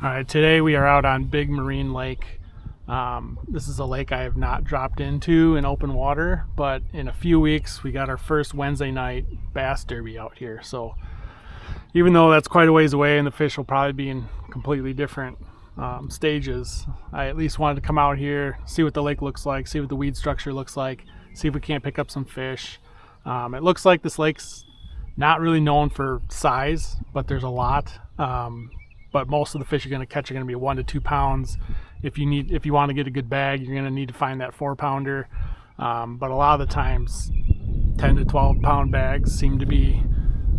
All right, today we are out on Big Marine Lake. This is a lake I have not dropped into in open water, but in a few weeks we got our first Wednesday night bass derby out here. So even though that's quite a ways away and the fish will probably be in completely different stages, I at least wanted to come out here, see what the lake looks like, see what the weed structure looks like, see if we can't pick up some fish. It looks like this lake's not really known for size, but there's a lot. But most of the fish you're going to catch are going to be 1 to 2 pounds. If you want to get a good bag, you're going to need to find that 4-pounder. But a lot of the times, 10 to 12 pound bags seem to be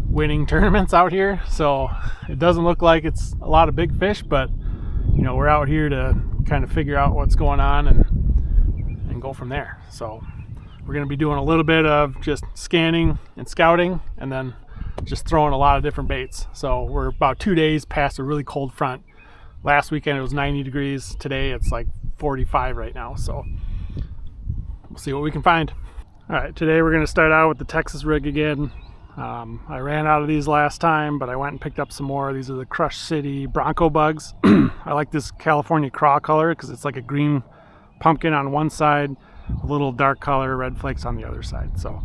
winning tournaments out here. So it doesn't look like it's a lot of big fish, but you know, we're out here to kind of figure out what's going on and go from there. So we're going to be doing a little bit of just scanning and scouting, and then just throwing a lot of different baits. So we're about 2 days past a really cold front. Last weekend it was 90 degrees. Today it's like 45 right now. So we'll see what we can find. All right, today we're going to start out with the Texas rig again. I ran out of these last time, but I went and picked up some more. These are the Crush City Bronco bugs. I like this California craw color because it's like a green pumpkin on one side, a little dark color, red flakes on the other side. So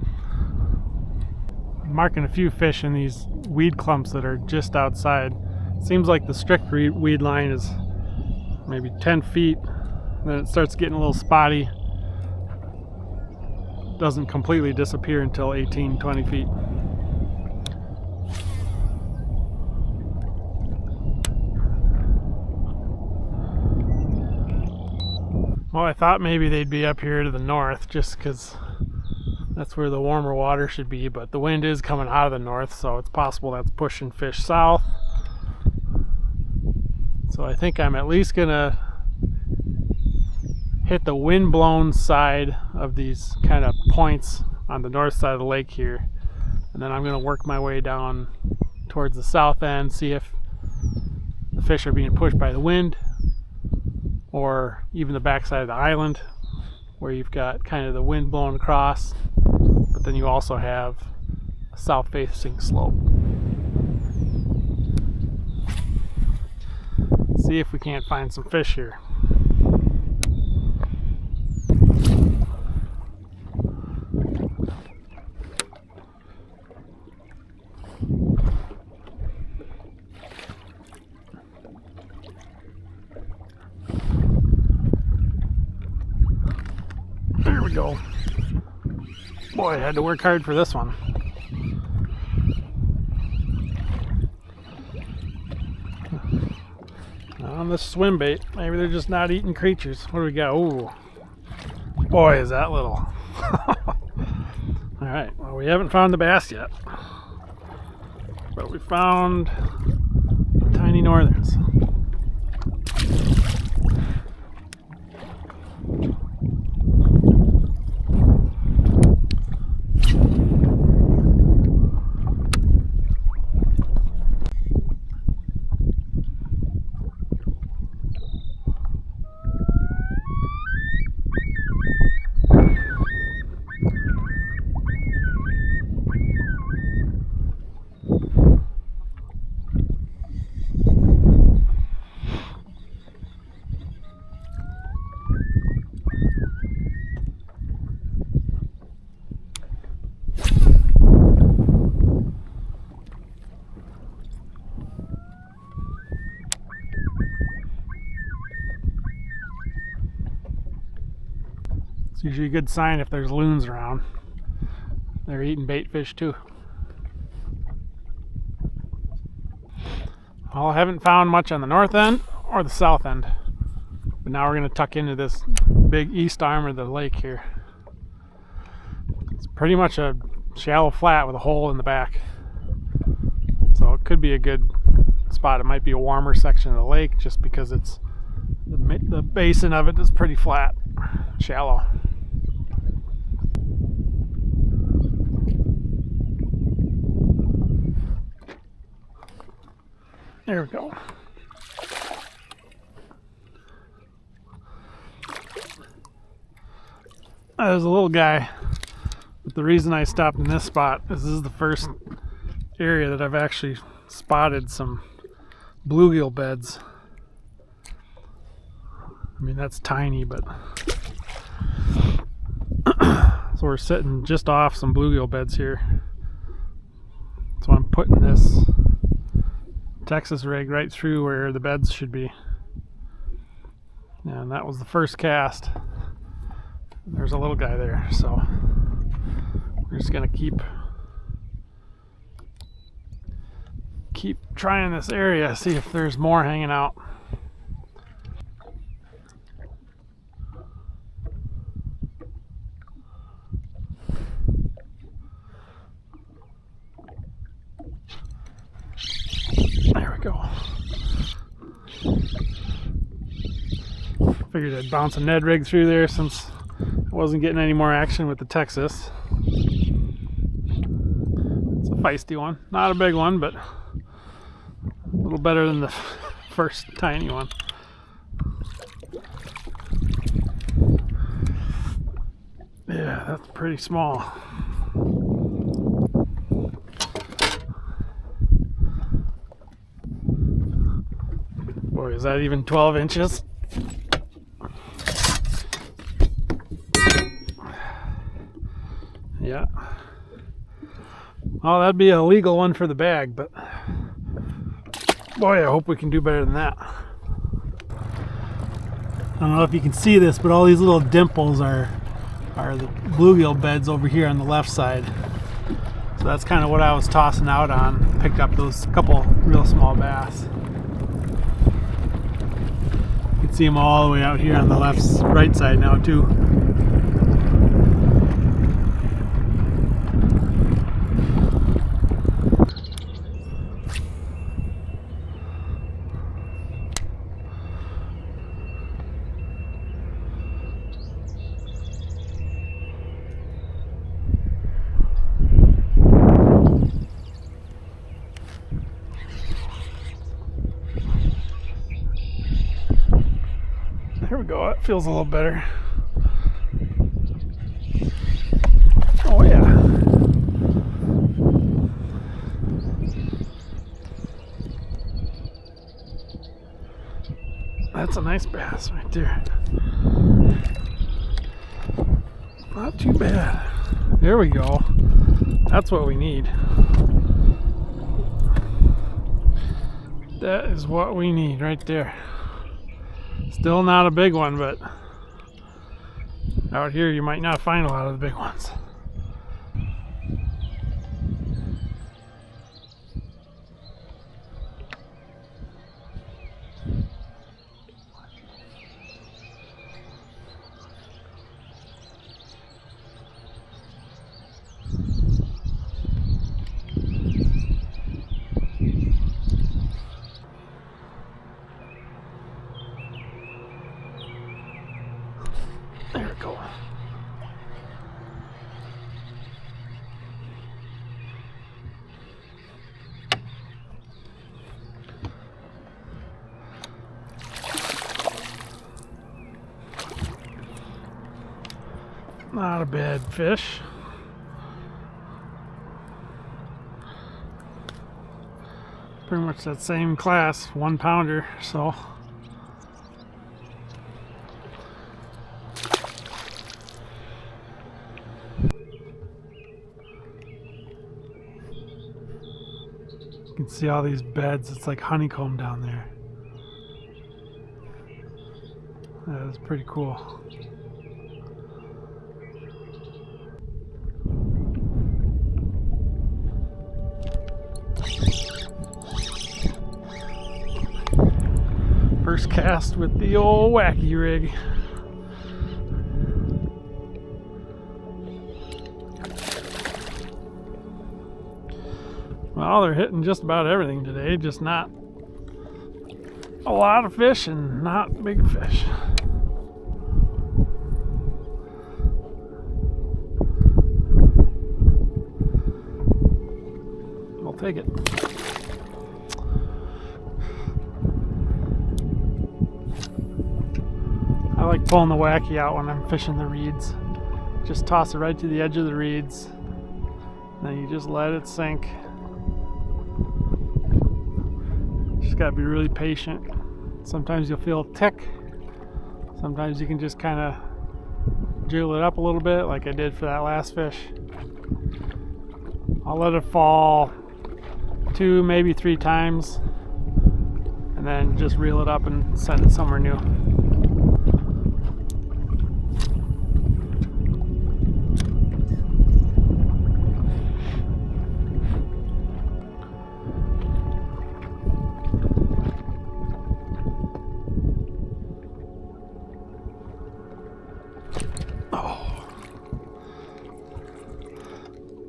I'm marking a few fish in these weed clumps that are just outside. It seems like the strict weed line is maybe 10 feet. Then it starts getting a little spotty. Doesn't completely disappear until 18, 20 feet. Well, I thought maybe they'd be up here to the north just because that's where the warmer water should be, but the wind is coming out of the north, so it's possible that's pushing fish south. So I think I'm at least gonna hit the wind-blown side of these kind of points on the north side of the lake here, and then I'm gonna work my way down towards the south end, see if the fish are being pushed by the wind, or even the backside of the island where you've got kind of the wind blowing across, but then you also have a south-facing slope. See if we can't find some fish here. There we go. Boy, I had to work hard for this one. On this swim bait, maybe they're just not eating creatures. What do we got? Ooh, boy, is that little. Alright, well, we haven't found the bass yet, but we found tiny northerns. It's usually a good sign if there's loons around. They're eating bait fish too. Well, I haven't found much on the north end or the south end, but now we're going to tuck into this big east arm of the lake here. It's pretty much a shallow flat with a hole in the back, so it could be a good spot. It might be a warmer section of the lake just because it's the basin of it is pretty flat, shallow. There we go. There's a little guy, but the reason I stopped in this spot is this is the first area that I've actually spotted some bluegill beds. I mean, that's tiny, but so we're sitting just off some bluegill beds here. So I'm putting this Texas rig right through where the beds should be. And that was the first cast. There's a little guy there, so we're just gonna keep trying this area, see if there's more hanging out. There we go. Figured I'd bounce a Ned rig through there since I wasn't getting any more action with the Texas. It's a feisty one. Not a big one, but a little better than the first tiny one. Yeah, that's pretty small. Boy, is that even 12 inches? Yeah. Oh, that'd be a legal one for the bag, but boy, I hope we can do better than that. I don't know if you can see this, but all these little dimples are the bluegill beds over here on the left side. So that's kind of what I was tossing out on. Picked up those couple real small bass. You can see them all the way out here on the right side now too. There we go, that feels a little better. Oh yeah. That's a nice bass right there. Not too bad. There we go. That's what we need. That is what we need right there. Still not a big one, but out here you might not find a lot of the big ones. There we go. Not a bad fish. Pretty much that same class, 1 pounder, so. You can see all these beds, it's like honeycomb down there. That is pretty cool. First cast with the old wacky rig. Well, they're hitting just about everything today, just not a lot of fish and not big fish. I'll take it. I like pulling the wacky out when I'm fishing the reeds. Just toss it right to the edge of the reeds. Then you just let it sink. Just gotta be really patient. Sometimes you'll feel a tick. Sometimes you can just kind of jiggle it up a little bit like I did for that last fish. I'll let it fall 2, maybe 3 times and then just reel it up and send it somewhere new. Oh,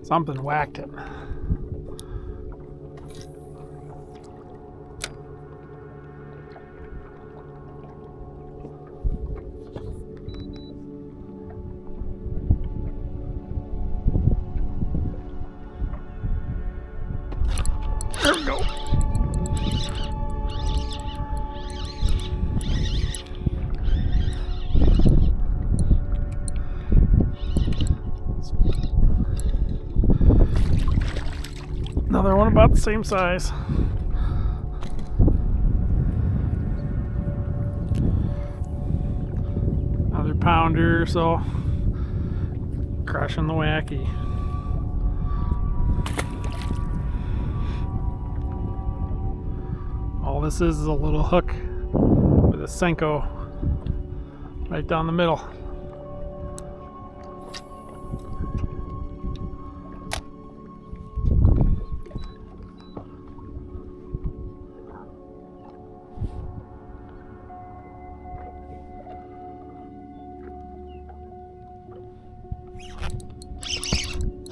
something whacked him. There we go. Another one about the same size. Another pounder or so. Crushing the wacky. All this is a little hook with a Senko right down the middle.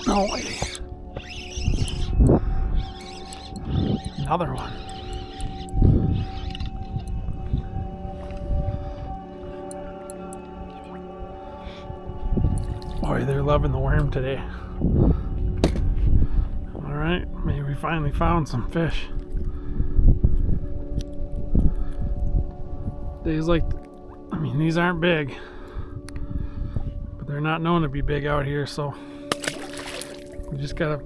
No way. Another one. Boy, they're loving the worm today. Alright, maybe we finally found some fish. Days like, I mean, these aren't big, but they're not known to be big out here, so we just gotta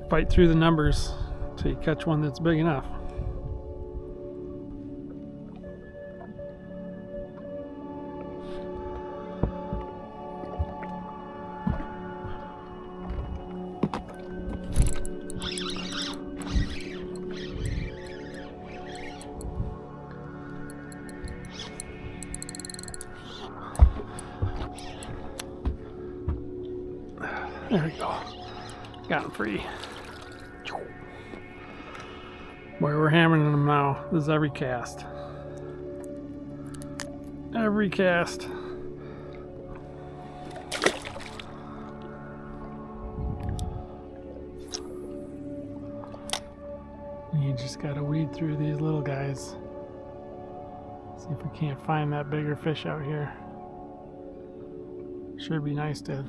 fight through the numbers till you catch one that's big enough. There we go. Got him free. Boy, we're hammering them now. This is every cast. Every cast. You just gotta weed through these little guys. See if we can't find that bigger fish out here. Should be nice to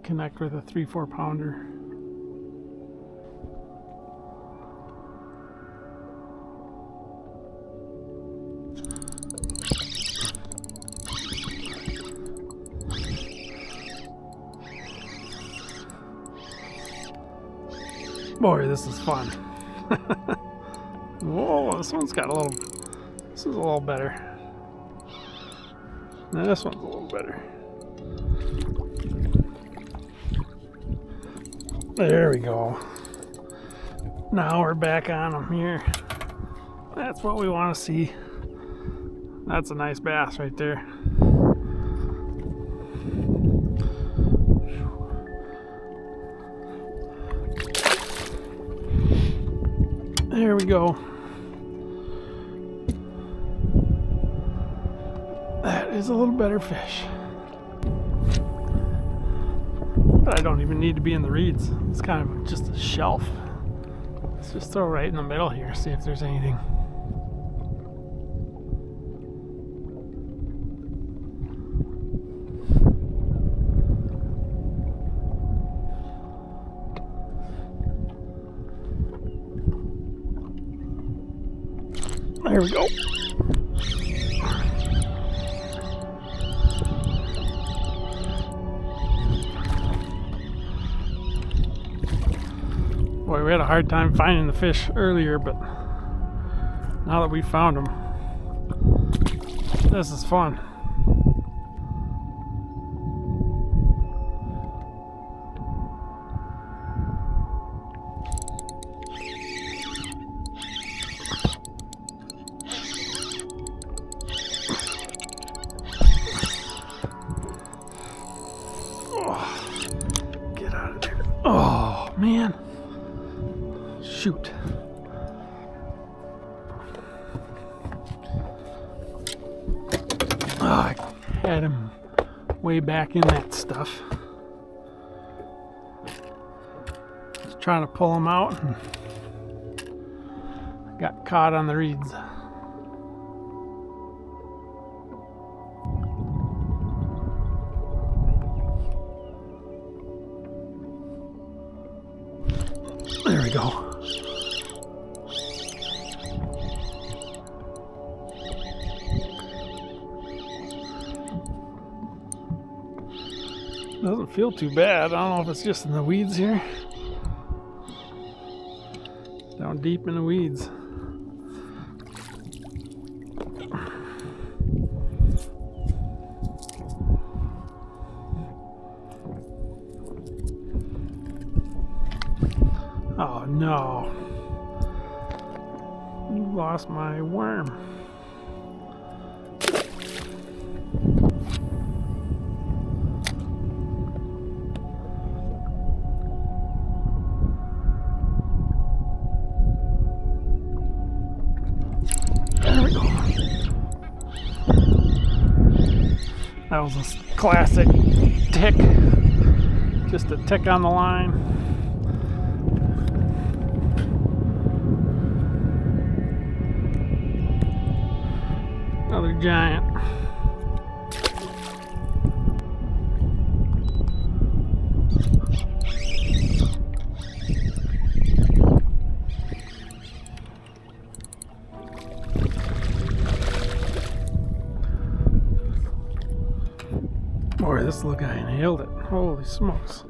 connect with a 3-4 pounder. Boy, this is fun. Whoa, this one's got a little, this is a little better. And this one's a little better. There we go. Now we're back on them here. That's what we want to see. That's a nice bass right there. There we go. is a little better fish. But I don't even need to be in the reeds. It's kind of just a shelf. Let's just throw right in the middle here, see if there's anything. There we go. Boy, we had a hard time finding the fish earlier, but now that we found them, this is fun. Get out of there. Oh, man. Shoot. Oh, I had him way back in that stuff. Just trying to pull him out and got caught on the reeds. There we go. Doesn't feel too bad. I don't know if it's just in the weeds here. Down deep in the weeds. Oh no. You lost my worm. There we go. That was a classic tick. Just a tick on the line. Another giant. Boy, this little guy inhaled it. Holy smokes.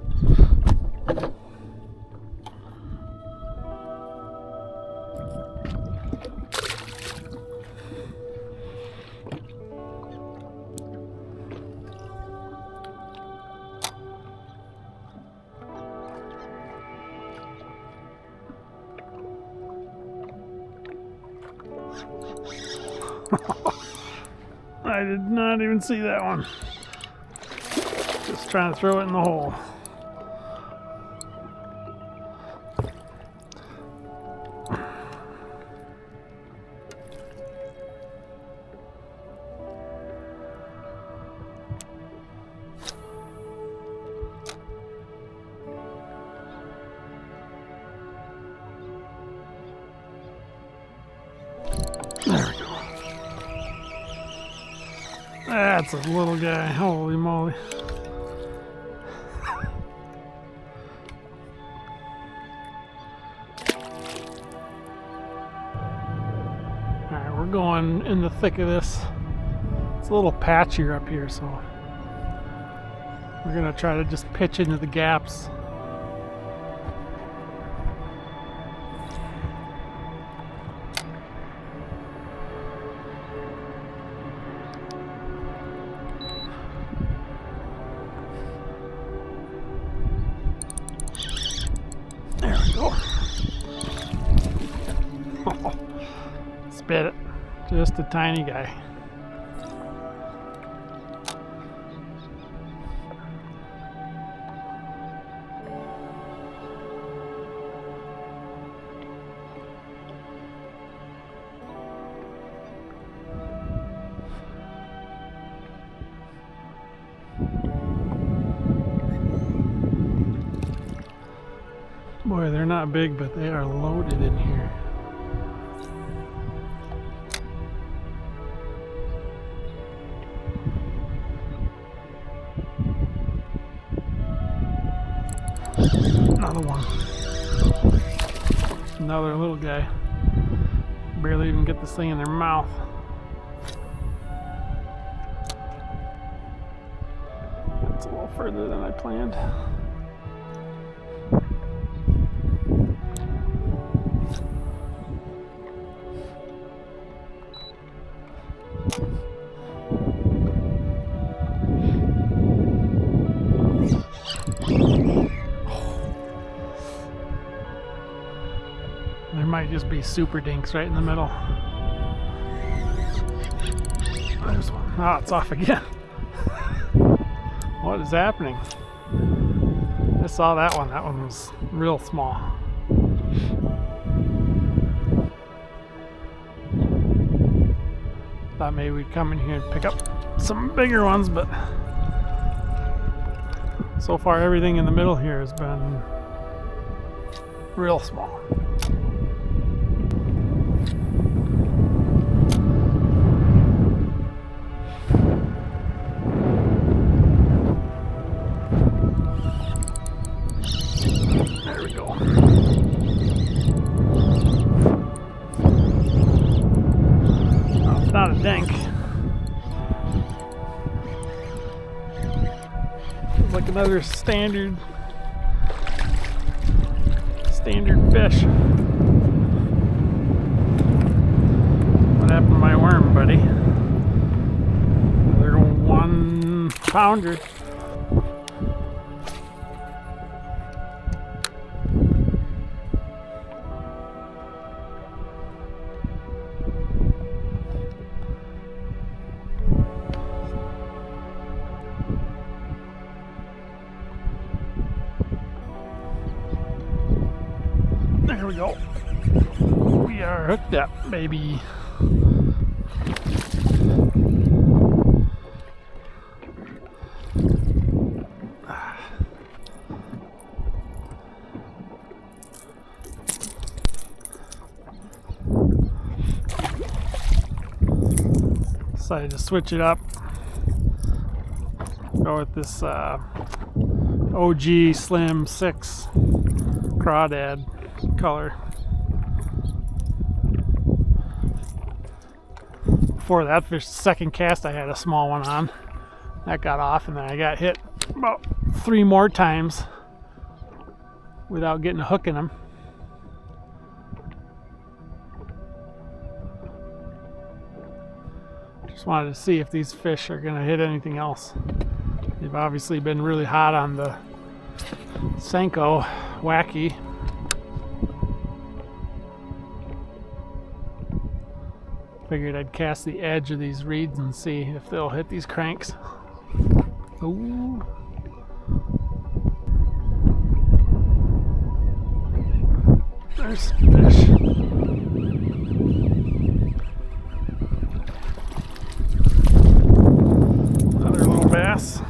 I did not even see that one. Just trying to throw it in the hole. There we go. That's a little guy. Holy moly. Alright, we're going in the thick of this. It's a little patchier up here, so we're going to try to just pitch into the gaps. There we go. Oh, spit it. Just a tiny guy. Boy, they're not big, but they are loaded in here. Another one. Another little guy. Barely even get this thing in their mouth. That's a little further than I planned. There might just be super dinks right in the middle. There's one. Oh, it's off again. What is happening? I saw that one. That one was real small. Thought maybe we'd come in here and pick up some bigger ones, but so far everything in the middle here has been real small. There we go. Oh, it's not a dink. It's like another standard fish. What happened to my worm, buddy? Another 1 pounder. There we go. We are hooked up, baby. Decided to switch it up. Go with this OG Slim 6 crawdad color. Before that fish, second cast, I had a small one on. That got off, and then I got hit about 3 more times without getting a hook in them. Just wanted to see if these fish are going to hit anything else. They've obviously been really hot on the Senko WACKY. Figured I'd cast the edge of these reeds and see if they'll hit these cranks. Ooh. There's fish. Another little bass.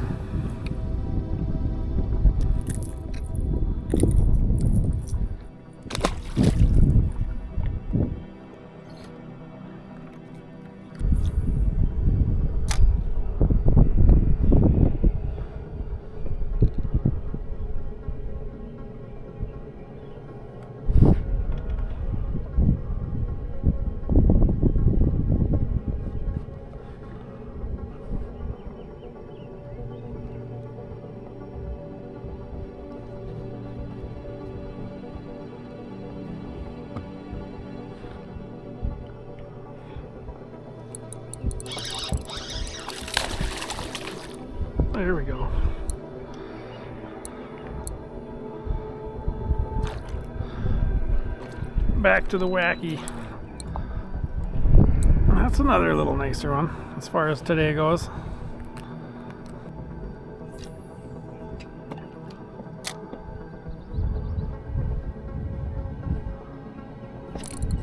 There we go. Back to the WACKY. That's another little nicer one as far as today goes.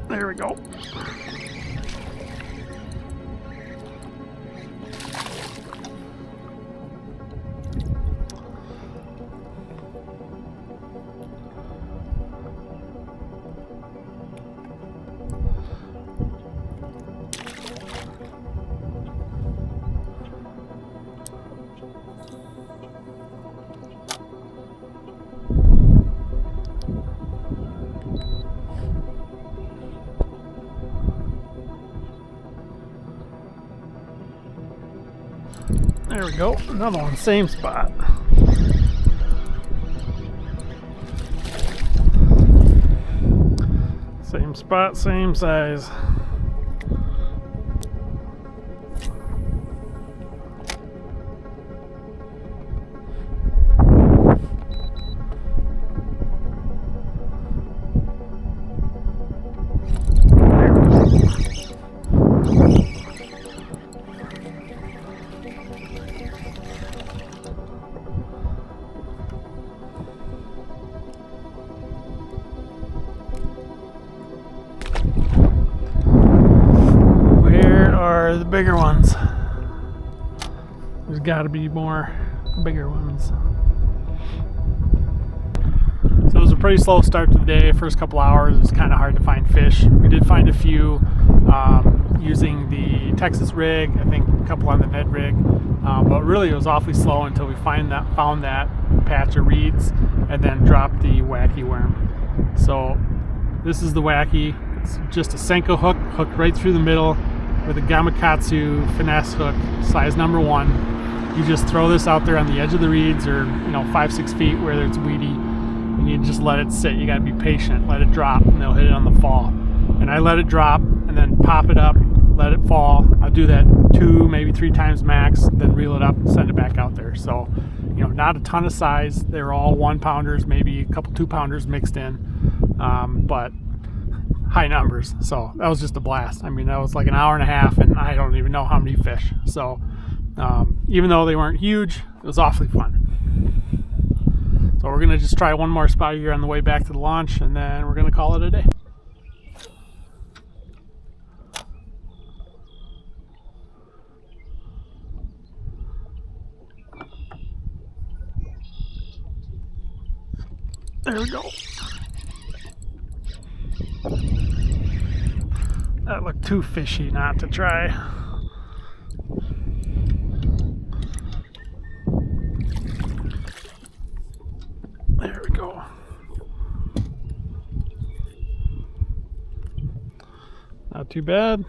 There we go. There we go, another one, same spot. Same spot, same size. The bigger ones. There's got to be more bigger ones. So it was a pretty slow start to the day. First couple hours, it was kind of hard to find fish. We did find a few using the Texas rig, I think a couple on the Ned rig, but really it was awfully slow until we found that patch of reeds and then dropped the wacky worm. So this is the wacky. It's just a Senko hook, hooked right through the middle with a Gamakatsu finesse hook, size number 1. You just throw this out there on the edge of the reeds, or 5-6 feet where it's weedy, and you just let it sit. You got to be patient, let it drop, and they'll hit it on the fall. And I let it drop and then pop it up, let it fall. I'll do that 2, maybe 3 times max, then reel it up and send it back out there. So not a ton of size. They were all 1-pounders, maybe a couple 2-pounders mixed in, but high numbers. So that was just a blast. I mean, that was like an hour and a half, and I don't even know how many fish. So even though they weren't huge, it was awfully fun. So we're gonna just try one more spot here on the way back to the launch, and then we're gonna call it a day. There we go. That looked too fishy not to try. There we go. Not too bad.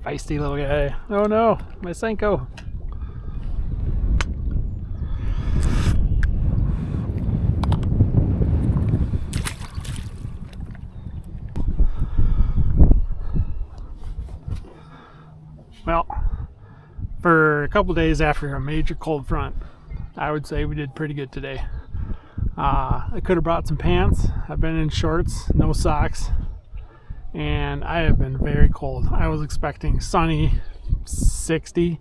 Feisty little guy. Oh no, my Senko. Well, for a couple days after a major cold front, I would say we did pretty good today. I could have brought some pants. I've been in shorts, no socks, and I have been very cold. I was expecting sunny 60,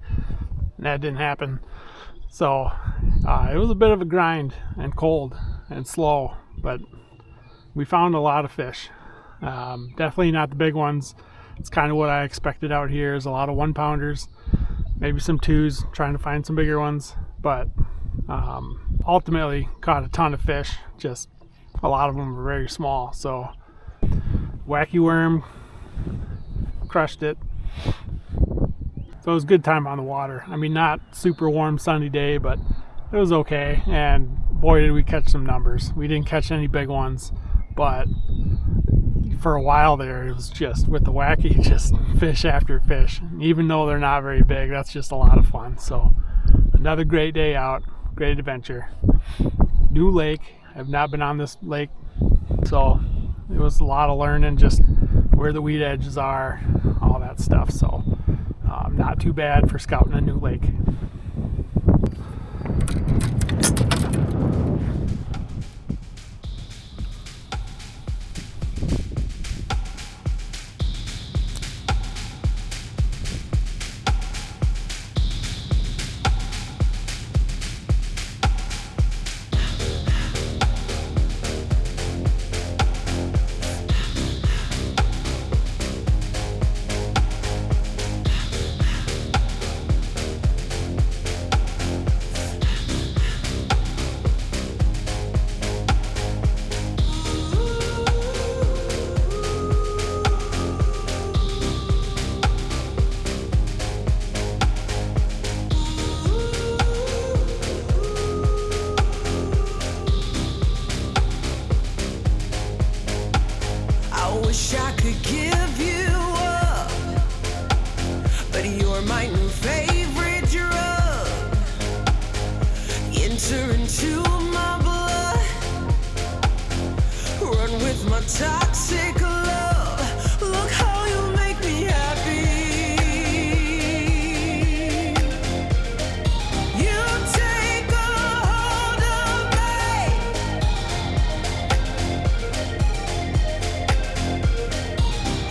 and that didn't happen. So it was a bit of a grind and cold and slow, but we found a lot of fish. Definitely not the big ones. It's kind of what I expected out here, is a lot of 1-pounders, maybe some 2s, trying to find some bigger ones, but ultimately caught a ton of fish. Just a lot of them were very small. So wacky worm, crushed it. So it was a good time on the water. I mean, not super warm sunny day, but it was okay, and boy did we catch some numbers. We didn't catch any big ones, but for a while there, it was just, with the wacky, just fish after fish. Even though they're not very big, that's just a lot of fun. So another great day out, great adventure. New lake. I've not been on this lake, so it was a lot of learning just where the weed edges are, all that stuff. So not too bad for scouting a new lake. Wish I could give you up, but you're my new favorite drug. Enter into my blood, run with my toxic love. Look how you make me happy. You take a hold of me.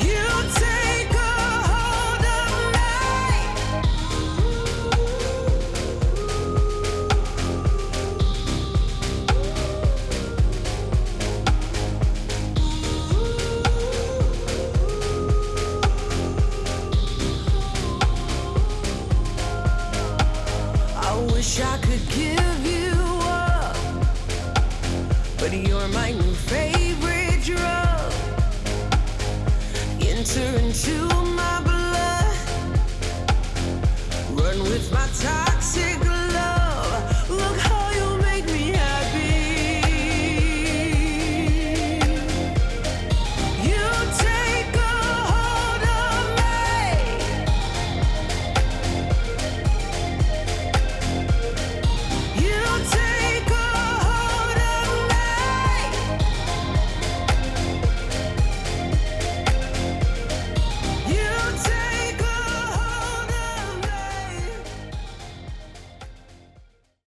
You take a hold of me. I wish I could give you up, but you're my new favorite drug. Enter into